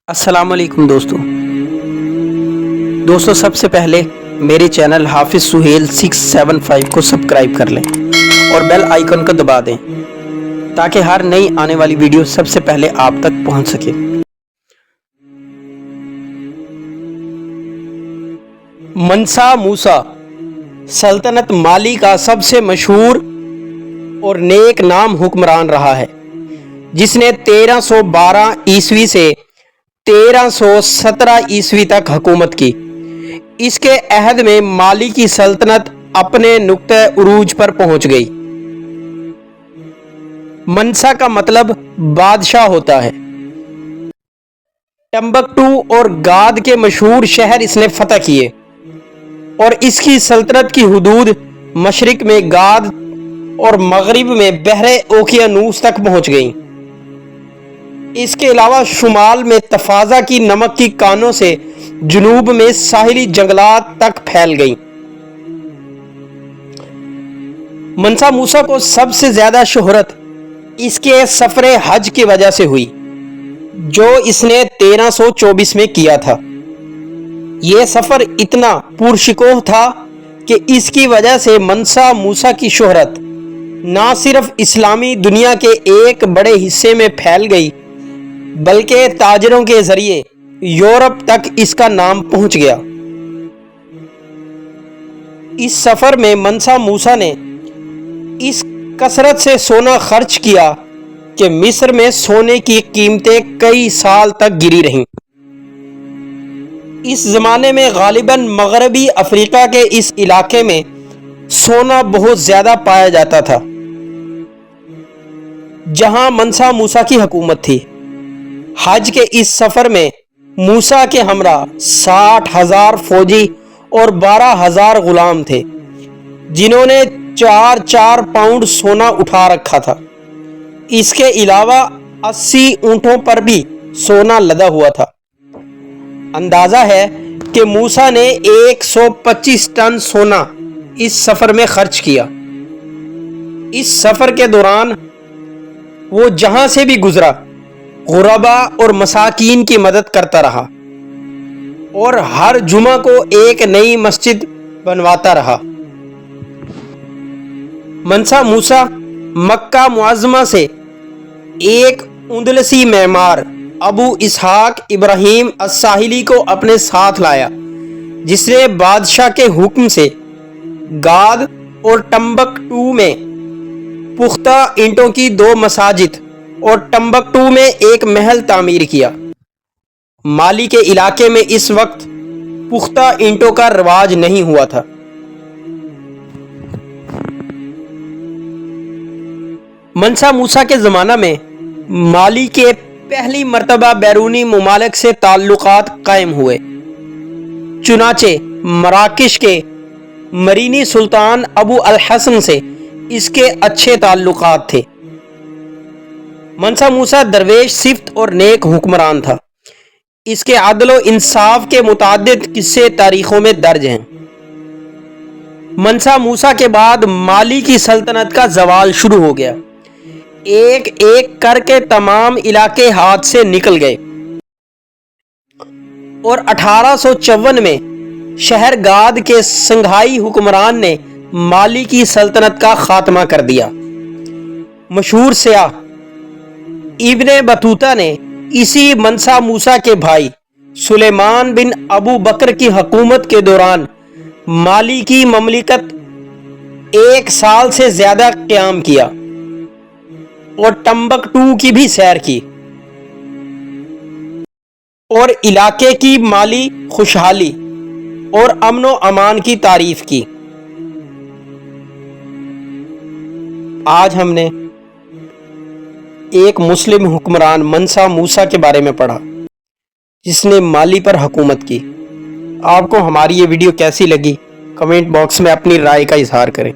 السلام علیکم دوستو سب سے پہلے میرے چینل حافظ سہیل 675 کو سبسکرائب کر لیں اور بیل آئیکن کو دبا دیں تاکہ ہر نئی آنے والی ویڈیو سب سے پہلے آپ تک پہنچ سکے۔ منسا موسیٰ سلطنت مالی کا سب سے مشہور اور نیک نام حکمران رہا ہے، جس نے 1312 عیسوی سے 1317 عیسوی تک حکومت کی۔ اس کے عہد میں مالی کی سلطنت اپنے نقطۂ عروج پر پہنچ گئی۔ منسا کا مطلب بادشاہ ہوتا ہے۔ ٹمبکٹو اور گاد کے مشہور شہر اس نے فتح کیے اور اس کی سلطنت کی حدود مشرق میں گاد اور مغرب میں بحر اوقیانوس تک پہنچ گئیں۔ اس کے علاوہ شمال میں تفازا کی نمک کی کانوں سے جنوب میں ساحلی جنگلات تک پھیل گئیں۔ منسا موسیٰ کو سب سے زیادہ شہرت اس کے سفر حج کی وجہ سے ہوئی، جو اس نے 1324 میں کیا تھا۔ یہ سفر اتنا پرشکوہ تھا کہ اس کی وجہ سے منسا موسیٰ کی شہرت نہ صرف اسلامی دنیا کے ایک بڑے حصے میں پھیل گئی بلکہ تاجروں کے ذریعے یورپ تک اس کا نام پہنچ گیا۔ اس سفر میں منسا موسیٰ نے اس کثرت سے سونا خرچ کیا کہ مصر میں سونے کی قیمتیں کئی سال تک گری رہیں۔ اس زمانے میں غالباً مغربی افریقہ کے اس علاقے میں سونا بہت زیادہ پایا جاتا تھا، جہاں منسا موسیٰ کی حکومت تھی۔ حج کے اس سفر میں موسیٰ کے ہمراہ 60,000 فوجی اور 12,000 غلام تھے، جنہوں نے 4 پاؤنڈ سونا اٹھا رکھا تھا۔ اس کے علاوہ 80 اونٹوں پر بھی سونا لدا ہوا تھا۔ اندازہ ہے کہ موسیٰ نے 125 ٹن سونا اس سفر میں خرچ کیا۔ اس سفر کے دوران وہ جہاں سے بھی گزرا غربا اور مساکین کی مدد کرتا رہا اور ہر جمعہ کو ایک نئی مسجد بنواتا رہا۔ منسا موسیٰ مکہ معظمہ سے ایک اندلسی معمار ابو اسحاق ابراہیم الساحلی کو اپنے ساتھ لایا، جس نے بادشاہ کے حکم سے گاد اور ٹمبکٹو میں پختہ اینٹوں کی 2 مساجد اور ٹمبکٹو میں ایک محل تعمیر کیا۔ مالی کے علاقے میں اس وقت پختہ اینٹوں کا رواج نہیں ہوا تھا۔ منسا موسیٰ کے زمانہ میں مالی کے پہلی مرتبہ بیرونی ممالک سے تعلقات قائم ہوئے، چنانچہ مراکش کے مرینی سلطان ابو الحسن سے اس کے اچھے تعلقات تھے۔ منسا موسیٰ درویش صفت اور نیک حکمران تھا۔ اس کے عدل و انصاف کے متعدد قصے تاریخوں میں درج ہیں۔ منسا موسیٰ کے بعد مالی کی سلطنت کا زوال شروع ہو گیا۔ ایک ایک کر کے تمام علاقے ہاتھ سے نکل گئے اور 1854 میں شہر گاد کے سنگھائی حکمران نے مالی کی سلطنت کا خاتمہ کر دیا۔ مشہور سیاح ابن بطوطہ نے اسی منسا موسیٰ کے بھائی سلیمان بن ابو بکر کی حکومت کے دوران مالی کی مملکت 1 سال سے زیادہ قیام کیا اور ٹمبکٹو کی بھی سیر کی اور علاقے کی مالی خوشحالی اور امن و امان کی تعریف کی۔ آج ہم نے ایک مسلم حکمران منسا موسیٰ کے بارے میں پڑھا، جس نے مالی پر حکومت کی۔ آپ کو ہماری یہ ویڈیو کیسی لگی؟ کمنٹ باکس میں اپنی رائے کا اظہار کریں۔